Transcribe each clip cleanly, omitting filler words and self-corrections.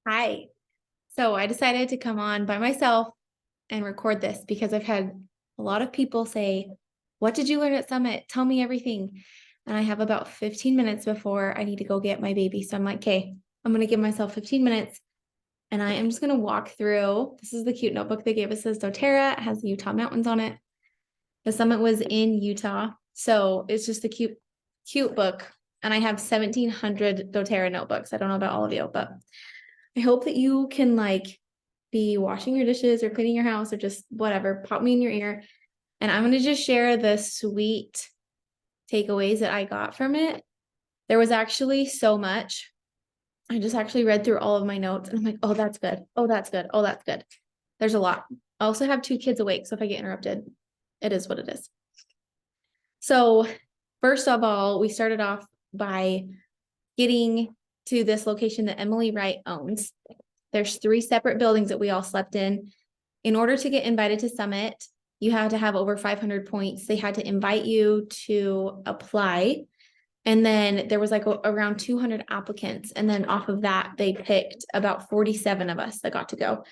Hi. So I decided to come on by myself and record this because I've had a lot of people say, "What did you learn at Summit? Tell me everything." And I have about 15 minutes before I need to go get my baby. So I'm like, okay, I'm going to give myself 15 minutes and I am just going to walk through. This is the cute notebook they gave us. It says dōTERRA. It has the Utah mountains on it. The summit was in Utah. So it's just a cute book. And I have 1,700 dōTERRA notebooks. I don't know about all of you, but I hope that you can be washing your dishes or cleaning your house or just whatever, pop me in your ear. And I'm going to just share the sweet takeaways that I got from it. There was actually so much. I just actually read through all of my notes and I'm like, oh, that's good. Oh, that's good. Oh, that's good. There's a lot. I also have 2 kids awake. So if I get interrupted, it is what it is. So first of all, we started off by getting to this location that Emily Wright owns. There's 3 separate buildings that we all slept in. In order to get invited to Summit, you had to have over 500 points. They had to invite you to apply. And then there was around 200 applicants. And then off of that, they picked about 47 of us that got to go.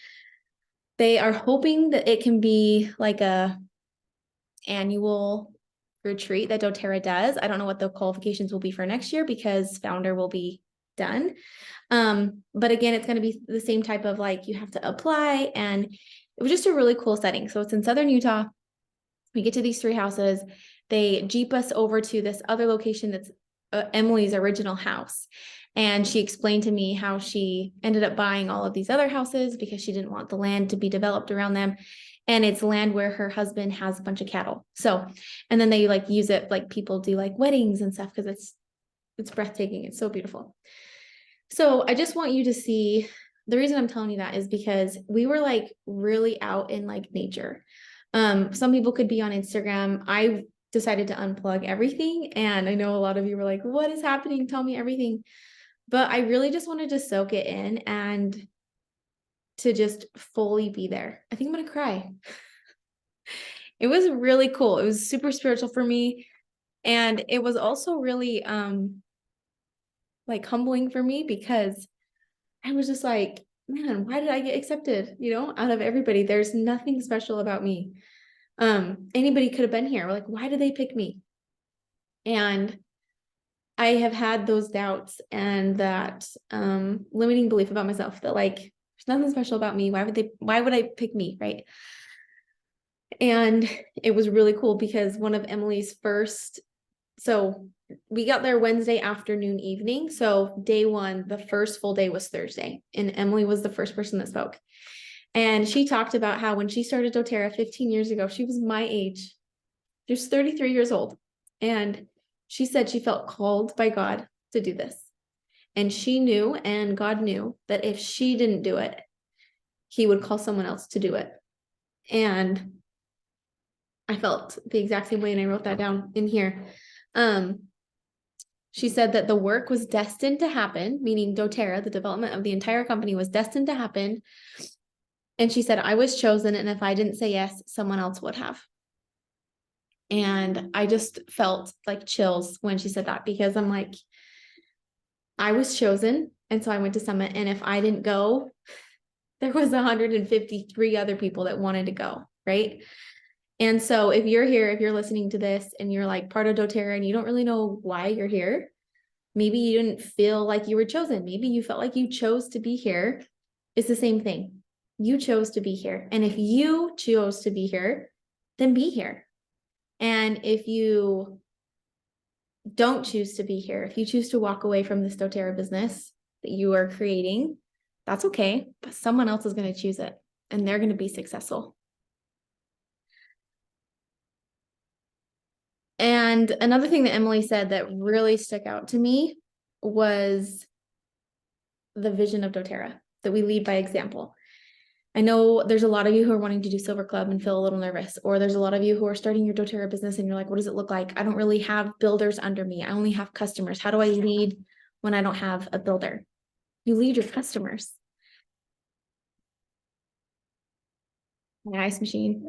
They are hoping that it can be like a annual retreat that dōTERRA does. I don't know what the qualifications will be for next year because founder will be done. But again, it's going to be the same type of you have to apply, and it was just a really cool setting. So it's in Southern Utah. We get to these 3 houses. They Jeep us over to this other location that's Emily's original house. And she explained to me how she ended up buying all of these other houses because she didn't want the land to be developed around them. And it's land where her husband has a bunch of cattle. So, and then they use it, people do weddings and stuff because it's breathtaking. It's so beautiful. So I just want you to see, the reason I'm telling you that is because we were really out in nature. Some people could be on Instagram. I decided to unplug everything. And I know a lot of you were like, what is happening? Tell me everything. But I really just wanted to soak it in and to just fully be there. I think I'm going to cry. It was really cool. It was super spiritual for me. And it was also really, humbling for me because I was just like, man, why did I get accepted? Out of everybody, there's nothing special about me. Anybody could have been here. We're why did they pick me? And I have had those doubts and that limiting belief about myself that there's nothing special about me. Why would I pick me? Right. And it was really cool because one of Emily's so we got there Wednesday afternoon, evening. So day 1, the first full day was Thursday, and Emily was the first person that spoke. And she talked about how when she started dōTERRA 15 years ago, she was my age. She was 33 years old. And she said she felt called by God to do this. And she knew, and God knew, that if she didn't do it, he would call someone else to do it. And I felt the exact same way, and I wrote that down in here. She said that the work was destined to happen, meaning dōTERRA, the development of the entire company, was destined to happen. And she said, I was chosen, and if I didn't say yes, someone else would have. And I just felt chills when she said that because I'm like, I was chosen, and so I went to Summit, and if I didn't go, there was 153 other people that wanted to go, right? And so if you're here, if you're listening to this and you're part of dōTERRA and you don't really know why you're here, maybe you didn't feel like you were chosen. Maybe you felt like you chose to be here. It's the same thing. You chose to be here. And if you chose to be here, then be here. And if you don't choose to be here, if you choose to walk away from this dōTERRA business that you are creating, that's okay. But someone else is going to choose it and they're going to be successful. And another thing that Emily said that really stuck out to me was the vision of dōTERRA, that we lead by example. I know there's a lot of you who are wanting to do Silver Club and feel a little nervous, or there's a lot of you who are starting your dōTERRA business and you're like, what does it look like? I don't really have builders under me. I only have customers. How do I lead when I don't have a builder? You lead your customers. My ice machine.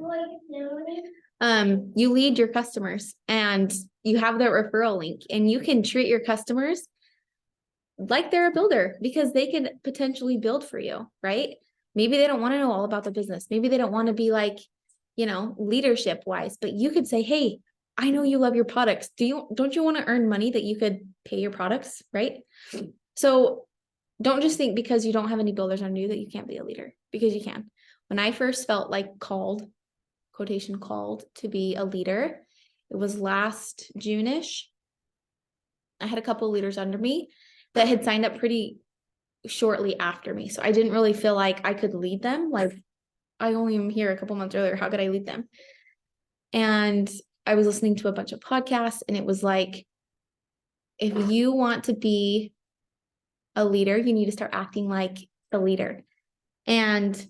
You lead your customers and you have their referral link, and you can treat your customers like they're a builder because they could potentially build for you, right? Maybe they don't want to know all about the business. Maybe they don't want to be like, leadership wise, but you could say, hey, I know you love your products. Don't you want to earn money that you could pay your products, right? So don't just think because you don't have any builders under you that you can't be a leader, because you can. When I first felt like called, quotation called, to be a leader, it was last June-ish. I had a couple of leaders under me that had signed up pretty shortly after me. So I didn't really feel like I could lead them. Like, I only am here a couple months earlier. How could I lead them? And I was listening to a bunch of podcasts, and it was like, if you want to be a leader, you need to start acting like the leader. And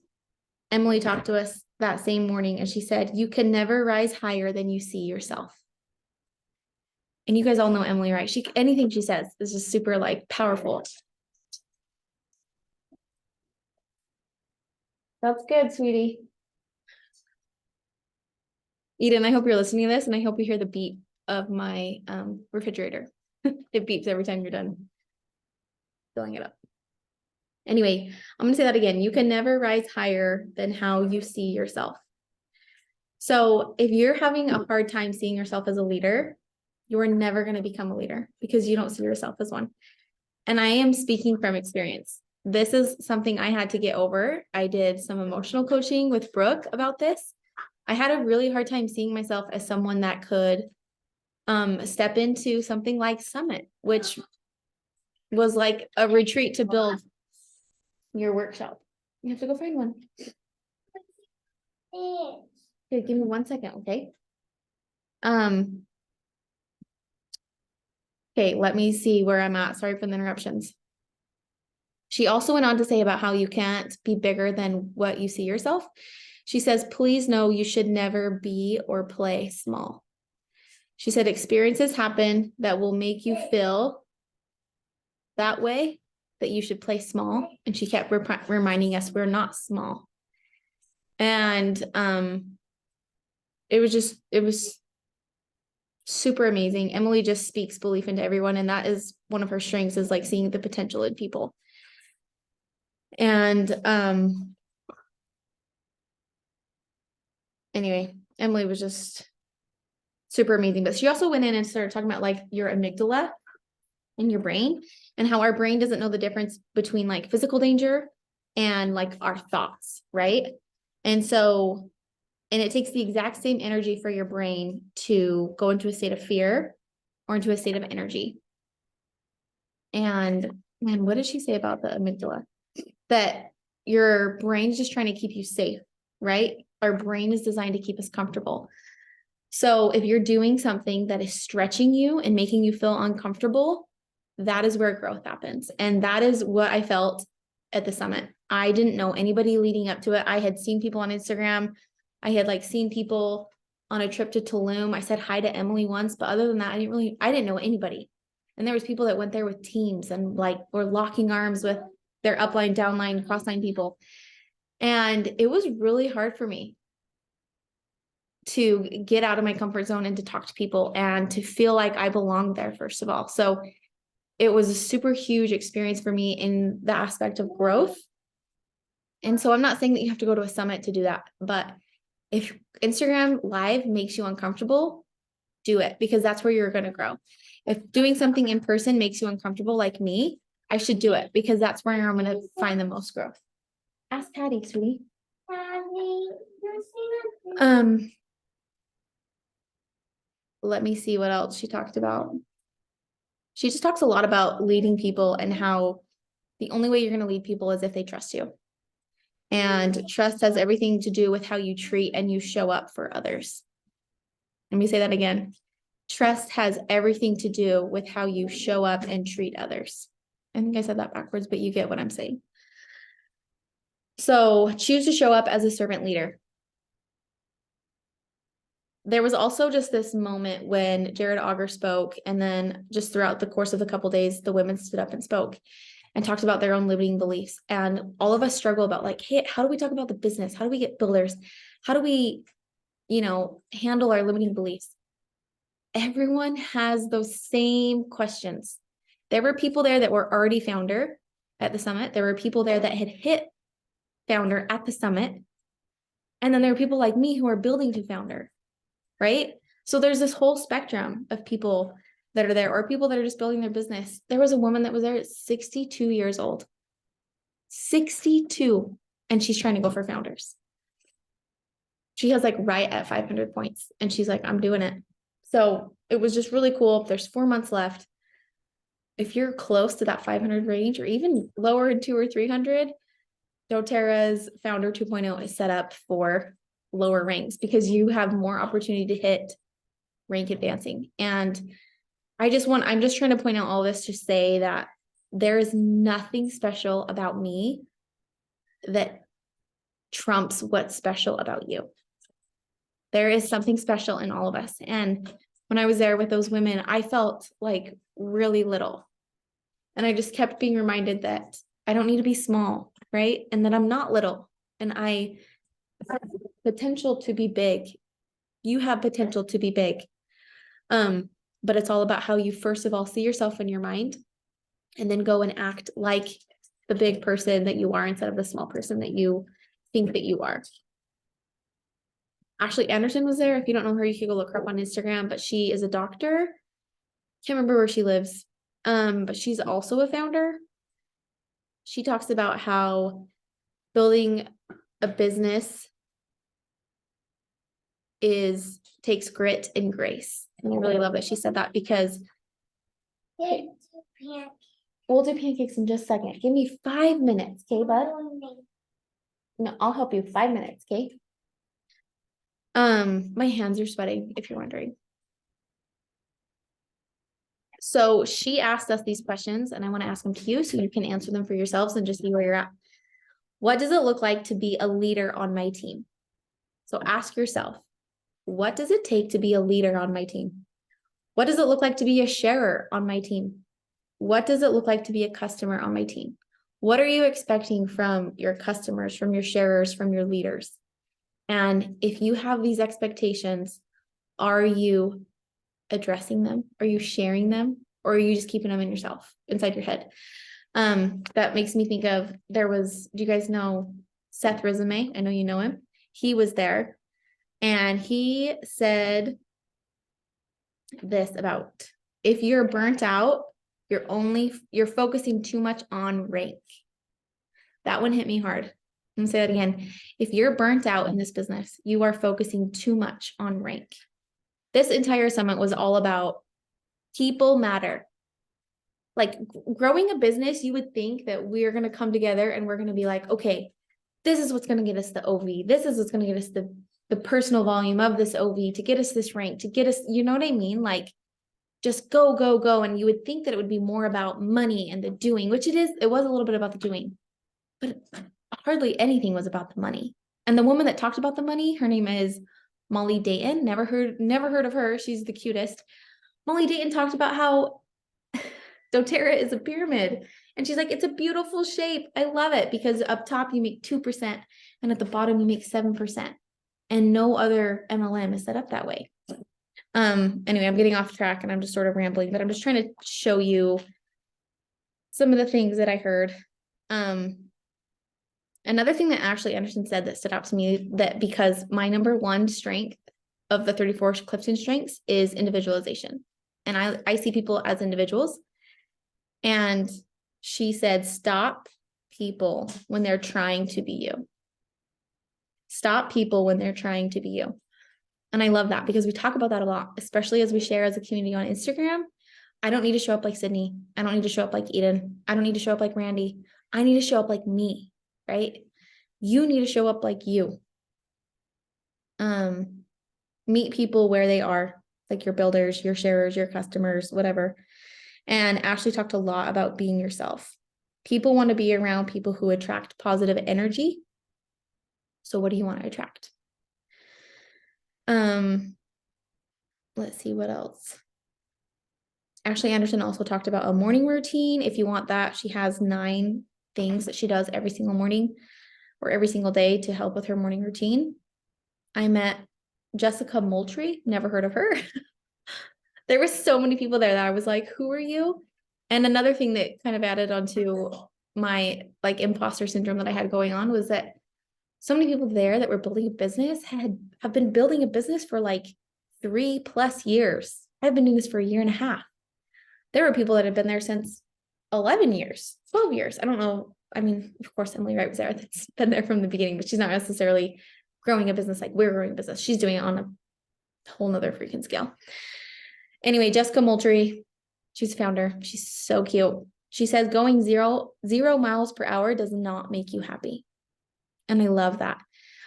Emily talked to us that same morning, and she said, you can never rise higher than you see yourself. And you guys all know Emily, right? Anything she says is just super like powerful. That's good, sweetie. Eden, I hope you're listening to this, and I hope you hear the beep of my refrigerator. It beeps every time you're done filling it up. Anyway, I'm going to say that again. You can never rise higher than how you see yourself. So if you're having a hard time seeing yourself as a leader, you're never going to become a leader because you don't see yourself as one. And I am speaking from experience. This is something I had to get over. I did some emotional coaching with Brooke about this. I had a really hard time seeing myself as someone that could step into something like Summit, which was like a retreat to build your workshop. You have to go find one. Okay, give me 1 second, okay? Okay, let me see where I'm at. Sorry for the interruptions. She also went on to say about how you can't be bigger than what you see yourself. She says, please know you should never be or play small. She said, experiences happen that will make you feel that way, that you should play small. And she kept reminding us we're not small. And it was super amazing. Emily just speaks belief into everyone. And that is one of her strengths, is like seeing the potential in people. And anyway, Emily was just super amazing. But she also went in and started talking about like your amygdala in your brain, and how our brain doesn't know the difference between like physical danger and like our thoughts, right? And it takes the exact same energy for your brain to go into a state of fear or into a state of energy. And man, what did she say about the amygdala? That your brain's just trying to keep you safe, right? Our brain is designed to keep us comfortable. So if you're doing something that is stretching you and making you feel uncomfortable, that is where growth happens. And that is what I felt at the summit. I didn't know anybody leading up to it. I had seen people on Instagram. I had like seen people on a trip to Tulum. I said hi to Emily once, but other than that, I didn't know anybody. And there was people that went there with teams and like were locking arms with their upline, downline, crossline people. And it was really hard for me to get out of my comfort zone and to talk to people and to feel like I belonged there, first of all. So it was a super huge experience for me in the aspect of growth. And so I'm not saying that you have to go to a summit to do that, but if Instagram Live makes you uncomfortable, do it, because that's where you're going to grow. If doing something in person makes you uncomfortable, like me, I should do it, because that's where I'm going to find the most growth. Ask Patty, sweetie. Let me see what else she talked about. She just talks a lot about leading people and how the only way you're going to lead people is if they trust you. And trust has everything to do with how you treat and you show up for others. Let me say that again. Trust has everything to do with how you show up and treat others. I think I said that backwards, but you get what I'm saying. So choose to show up as a servant leader. There was also just this moment when Jared Auger spoke, and then just throughout the course of the couple days, the women stood up and spoke and talked about their own limiting beliefs. And all of us struggle about like, hey, how do we talk about the business? How do we get builders? How do we, handle our limiting beliefs? Everyone has those same questions. There were people there that were already founder at the summit. There were people there that had hit founder at the summit. And then there were people like me who are building to founder, right? So there's this whole spectrum of people that are there, or people that are just building their business. There was a woman that was there at 62 years old, 62, and she's trying to go for founders. She has like right at 500 points, and she's like, I'm doing it. So it was just really cool. There's 4 months left. If you're close to that 500 range, or even lower in 200 or 300, dōTERRA's Founder 2.0 is set up for lower ranks because you have more opportunity to hit rank advancing. And I'm just trying to point out all this to say that there is nothing special about me that trumps what's special about you. There is something special in all of us. And when I was there with those women, I felt like really little. And I just kept being reminded that I don't need to be small, right? And that I'm not little. And I have potential to be big. You have potential to be big. But it's all about how you first of all see yourself in your mind, and then go and act like the big person that you are instead of the small person that you think that you are. Ashley Anderson was there. If you don't know her, you can go look her up on Instagram, but she is a doctor. Can't remember where she lives. But she's also a founder. She talks about how building a business takes grit and grace. And I really love that she said that because we'll do pancakes in just a second. Give me 5 minutes, okay, bud? No, I'll help you. 5 minutes, okay? My hands are sweating, if you're wondering. So she asked us these questions, and I want to ask them to you so you can answer them for yourselves and just see where you're at. What does it look like to be a leader on my team? So ask yourself, what does it take to be a leader on my team? What does it look like to be a sharer on my team? What does it look like to be a customer on my team? What are you expecting from your customers, from your sharers, from your leaders? And if you have these expectations, are you addressing them? Are you sharing them? Or are you just keeping them in yourself, inside your head? That makes me think of, do you guys know Seth Resume? I know you know him. He was there, and he said this about, if you're burnt out, you're focusing too much on rank. That one hit me hard. I'm gonna say that again. If you're burnt out in this business, you are focusing too much on rank. This entire summit was all about people matter. Like growing a business, you would think that we're going to come together and we're going to be like, okay, this is what's going to get us the OV. This is what's going to get us the personal volume of this OV, to get us this rank, to get us, you know what I mean? Like just go, go, go. And you would think that it would be more about money and the doing, which it is. It was a little bit about the doing, but hardly anything was about the money. And the woman that talked about the money, her name is Molly Dayton. Never heard of her. She's the cutest. Molly Dayton talked about how dōTERRA is a pyramid. And she's like, it's a beautiful shape. I love it because up top you make 2% and at the bottom you make 7%. And no other MLM is set up that way. Anyway, I'm getting off track and I'm just sort of rambling, but I'm just trying to show you some of the things that I heard. Another thing that Ashley Anderson said that stood out to me, that because my number one strength of the 34 Clifton strengths is individualization. And I see people as individuals. And she said, stop people when they're trying to be you. Stop people when they're trying to be you. And I love that because we talk about that a lot, especially as we share as a community on Instagram. I don't need to show up like Sydney. I don't need to show up like Eden. I don't need to show up like Randy. I need to show up like me, right? You need to show up like you. Meet people where they are, like your builders, your sharers, your customers, whatever. And Ashley talked a lot about being yourself. People want to be around people who attract positive energy. So what do you want to attract? Let's see what else. Ashley Anderson also talked about a morning routine. If you want that, she has 9 things that she does every single morning or every single day to help with her morning routine. I met Jessica Moultrie, never heard of her. There were so many people there that I was like, who are you? And another thing that kind of added onto my like imposter syndrome that I had going on was that so many people there that were building a business have been building a business for like 3+ years. I've been doing this for a year and a half. There were people that have been there since 11 years, 12 years. I don't know. I mean, of course, Emily Wright was there. That's been there from the beginning, but she's not necessarily growing a business like we're growing a business. She's doing it on a whole nother freaking scale. Anyway, Jessica Moultrie, she's a founder. She's so cute. She says going 0 miles per hour does not make you happy. And I love that.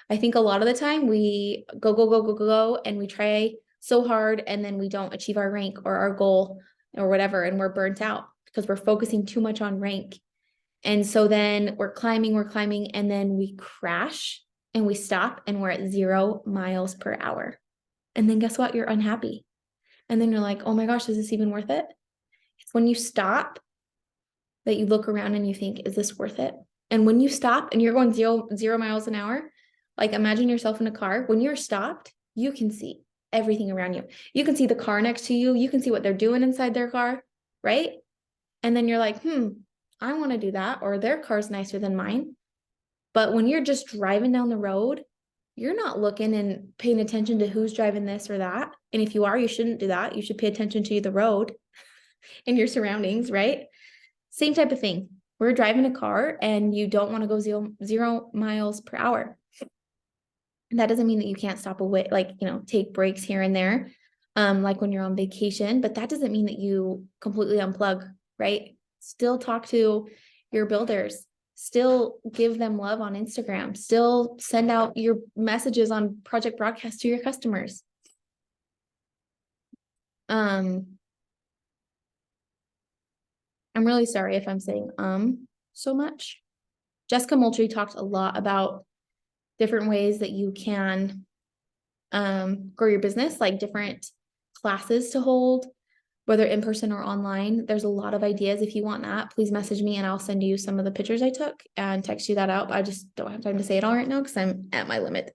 I think a lot of the time we go, and we try so hard and then we don't achieve our rank or our goal or whatever, and we're burnt out because we're focusing too much on rank. And so then we're climbing, and then we crash and we stop and we're at 0 miles per hour. And then guess what? You're unhappy. And then you're like, oh my gosh, is this even worth it? It's when you stop that you look around and you think, is this worth it? And when you stop and you're going 0 miles an hour, like imagine yourself in a car. When you're stopped, you can see everything around you. You can see the car next to you. You can see what they're doing inside their car, right? And then you're like, I want to do that, or their car's nicer than mine. But when you're just driving down the road, you're not looking and paying attention to who's driving this or that. And if you are, you shouldn't do that. You should pay attention to the road and your surroundings, right? Same type of thing. We're driving a car and you don't want to go 0 miles per hour. And that doesn't mean that you can't stop away, like, take breaks here and there, like when you're on vacation, but that doesn't mean that you completely unplug, right? Still talk to your builders, still give them love on Instagram, still send out your messages on project broadcast to your customers. I'm really sorry if I'm saying so much. Jessica Moultrie talked a lot about different ways that you can grow your business, like different classes to hold, whether in person or online. There's a lot of ideas. If you want that, please message me and I'll send you some of the pictures I took and text you that out. I just don't have time to say it all right now because I'm at my limit.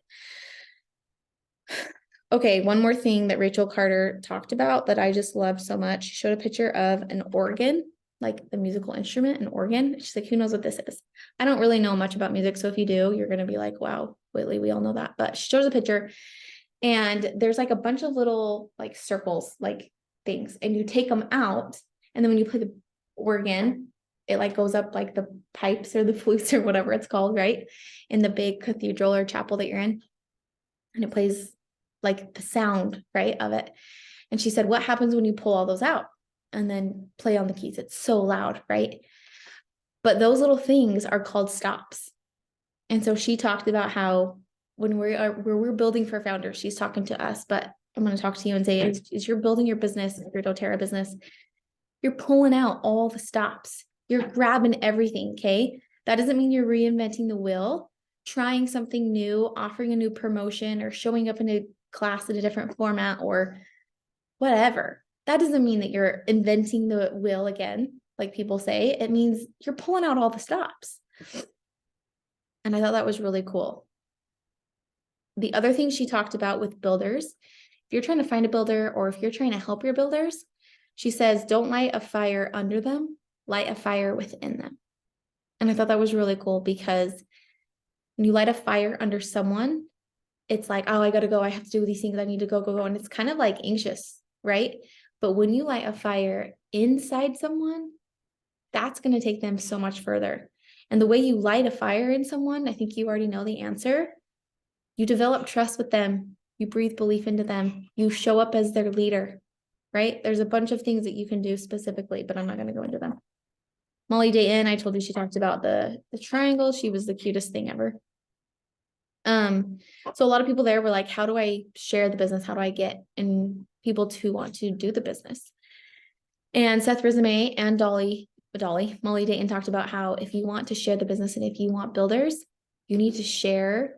Okay, one more thing that Rachel Carter talked about that I just loved so much. She showed a picture of an organ, like the musical instrument, an organ. She's like, who knows what this is? I don't really know much about music. So if you do, you're going to be like, wow, Whitley, we all know that. But she shows a picture and there's like a bunch of little like circles, like things, and you take them out. And then when you play the organ, it like goes up like the pipes or the flutes or whatever it's called, right? In the big cathedral or chapel that you're in. And it plays like the sound, right, of it. And she said, what happens when you pull all those out and then play on the keys? It's so loud, right? But those little things are called stops. And so she talked about how when we're building for founders, she's talking to us, but I'm going to talk to you and say, as you're building your business, your doTERRA business, you're pulling out all the stops. You're grabbing everything, okay? That doesn't mean you're reinventing the wheel, trying something new, offering a new promotion, or showing up in a class in a different format or whatever. That doesn't mean that you're inventing the wheel again, like people say. It means you're pulling out all the stops. And I thought that was really cool. The other thing she talked about with builders, if you're trying to find a builder or if you're trying to help your builders, she says, don't light a fire under them, light a fire within them. And I thought that was really cool because when you light a fire under someone, it's like, oh, I got to go. I have to do these things. I need to go. And it's kind of like anxious, right? But when you light a fire inside someone, that's going to take them so much further. And the way you light a fire in someone, I think you already know the answer. You develop trust with them. You breathe belief into them. You show up as their leader, right? There's a bunch of things that you can do specifically, but I'm not going to go into them. Molly Dayton, I told you she talked about the triangle. She was the cutest thing ever. So a lot of people there were like, how do I share the business? How do I get in people to want to do the business? And Seth Resume and Molly Dayton talked about how if you want to share the business and if you want builders, you need to share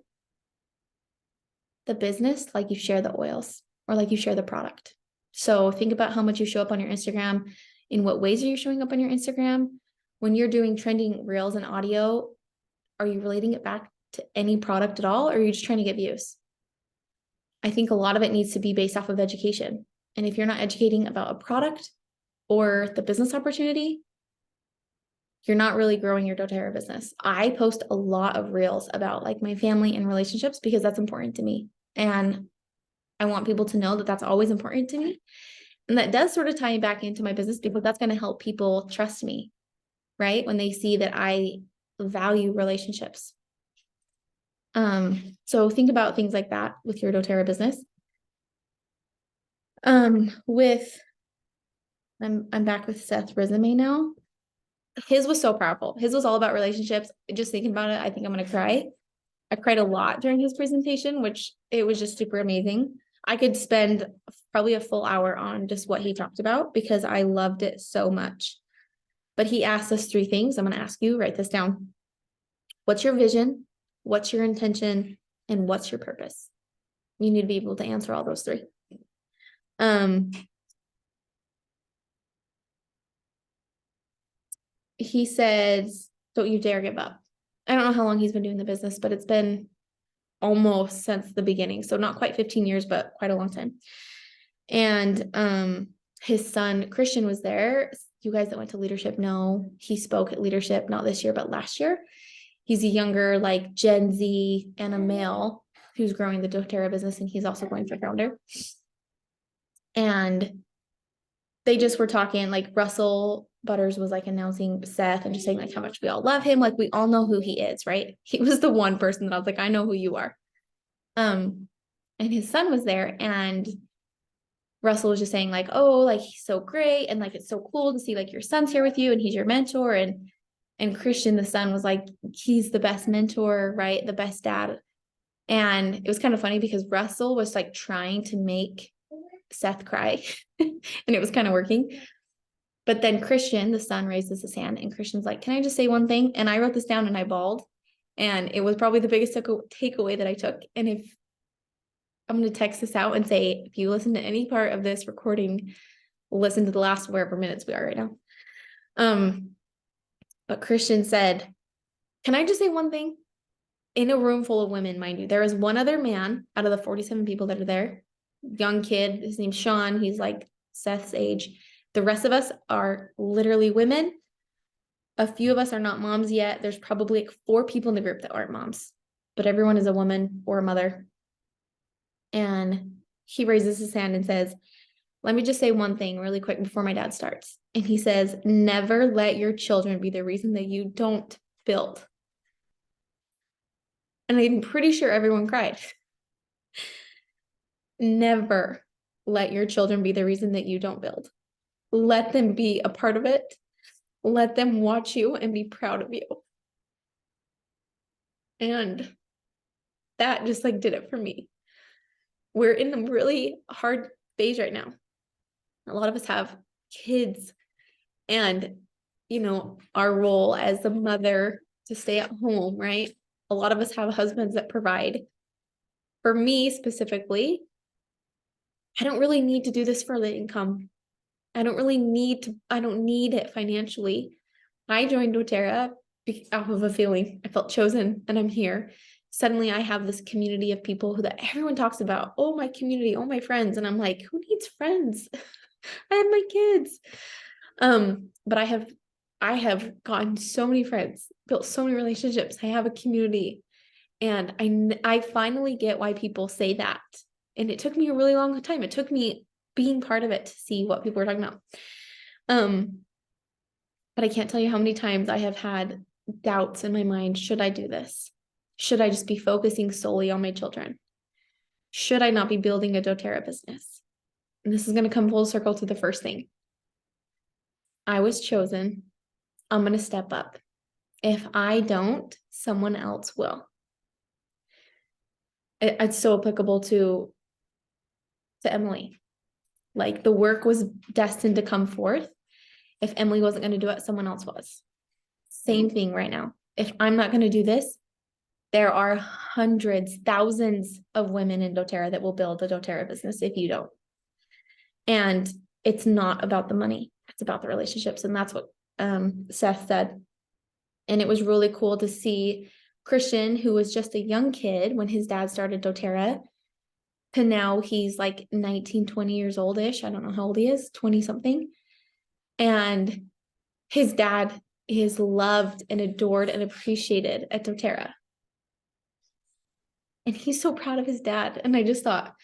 the business like you share the oils or like you share the product. So think about how much you show up on your Instagram. In what ways are you showing up on your Instagram? When you're doing trending reels and audio, are you relating it back to any product at all? Or are you just trying to get views? I think a lot of it needs to be based off of education. And if you're not educating about a product or the business opportunity, you're not really growing your doTERRA business. I post a lot of reels about like my family and relationships because that's important to me. And I want people to know that that's always important to me. And that does sort of tie back into my business because that's going to help people trust me, right? When they see that I value relationships. So think about things like that with your doTERRA business. I'm back with Seth's resume now. His was so powerful. His was all about relationships. Just thinking about it, I think I'm gonna cry. I cried a lot during his presentation, which it was just super amazing. I could spend probably a full hour on just what he talked about because I loved it so much. But he asked us 3 things. I'm gonna ask you, write this down. What's your vision? What's your intention? And what's your purpose? You need to be able to answer all those 3. He says, don't you dare give up. I don't know how long he's been doing the business, but it's been almost since the beginning. So not quite 15 years, but quite a long time. And his son, Christian, was there. You guys that went to leadership know he spoke at leadership, not this year, but last year. He's a younger, like Gen Z and a male who's growing the doTERRA business, and he's also going for founder. And they just were talking, like Russell Butters was like announcing Seth and just saying like how much we all love him. Like we all know who he is, right? He was the one person that I was like, I know who you are. And his son was there, and Russell was just saying like, oh, like he's so great. And like, it's so cool to see like your son's here with you and he's your mentor. And Christian, the son, was like, he's the best mentor, right? The best dad. And it was kind of funny because Russell was like trying to make Seth cry and it was kind of working. But then Christian, the son, raises his hand and Christian's like, can I just say one thing? And I wrote this down and I bawled. And it was probably the biggest takeaway that I took. And if I'm going to text this out and say, if you listen to any part of this recording, listen to the last wherever minutes we are right now. But Christian said, can I just say one thing? In a room full of women, mind you, there is one other man out of the 47 people that are there, young kid, his name's Sean. He's like Seth's age. The rest of us are literally women. A few of us are not moms yet. There's probably like 4 people in the group that aren't moms, but everyone is a woman or a mother. And he raises his hand and says, let me just say one thing really quick before my dad starts. And he says, never let your children be the reason that you don't build. And I'm pretty sure everyone cried. Never let your children be the reason that you don't build. Let them be a part of it. Let them watch you and be proud of you. And that just like did it for me. We're in a really hard phase right now. A lot of us have kids and, you know, our role as a mother to stay at home, right? A lot of us have husbands that provide. For me specifically, I don't really need to do this for the income. I don't need it financially. I joined doTERRA out of a feeling. I felt chosen and I'm here. Suddenly I have this community of people that everyone talks about. Oh, my community, oh, my friends. And I'm like, who needs friends? I have my kids. But I have gotten so many friends, built so many relationships. I have a community. And I finally get why people say that. And it took me a really long time. It took me being part of it to see what people were talking about. But I can't tell you how many times I have had doubts in my mind. Should I do this? Should I just be focusing solely on my children? Should I not be building a doTERRA business? And this is going to come full circle to the first thing. I was chosen. I'm going to step up. If I don't, someone else will. It's so applicable to Emily. Like the work was destined to come forth. If Emily wasn't going to do it, someone else was. Same thing right now. If I'm not going to do this, there are hundreds, thousands of women in doTERRA that will build a doTERRA business if you don't. And it's not about the money. It's about the relationships. And that's what Seth said. And it was really cool to see Christian, who was just a young kid when his dad started doTERRA, to now he's like 19, 20 years old-ish. I don't know how old he is, 20 something. And his dad is loved and adored and appreciated at dōTERRA. And he's so proud of his dad. And I just thought,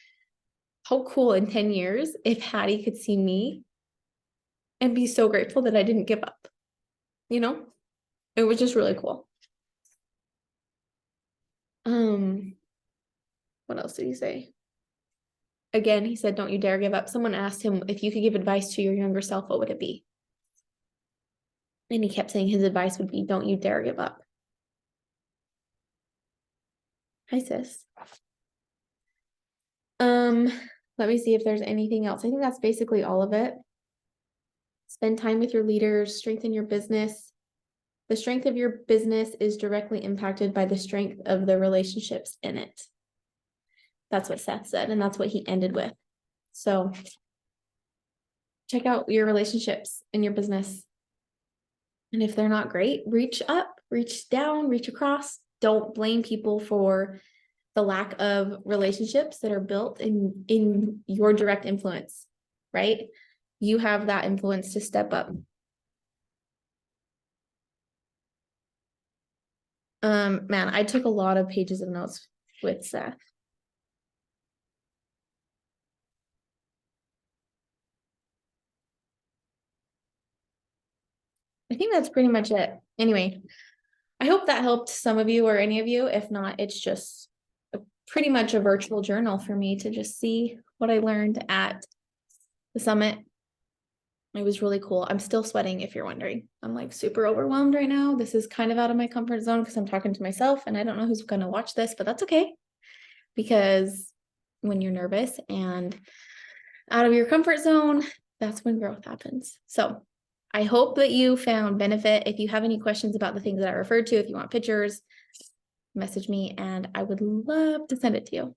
how cool in 10 years if Hattie could see me and be so grateful that I didn't give up. You know, it was just really cool. What else did he say? Again, he said, don't you dare give up. Someone asked him, if you could give advice to your younger self, what would it be? And he kept saying his advice would be, don't you dare give up. Hi, sis. Let me see if there's anything else. I think that's basically all of it. Spend time with your leaders, strengthen your business. The strength of your business is directly impacted by the strength of the relationships in it. That's what Seth said, and that's what he ended with. So check out your relationships in your business. And if they're not great, reach up, reach down, reach across. Don't blame people for the lack of relationships that are built in your direct influence, right? You have that influence to step up. Man, I took a lot of pages of notes with Seth. I think that's pretty much it. Anyway, I hope that helped some of you or any of you. If not, it's just pretty much a virtual journal for me to just see what I learned at the summit. It was really cool. I'm still sweating, if you're wondering. I'm like super overwhelmed right now. This is kind of out of my comfort zone because I'm talking to myself and I don't know who's going to watch this, but that's okay. Because when you're nervous and out of your comfort zone, that's when growth happens. So I hope that you found benefit. If you have any questions about the things that I referred to, if you want pictures, message me and I would love to send it to you.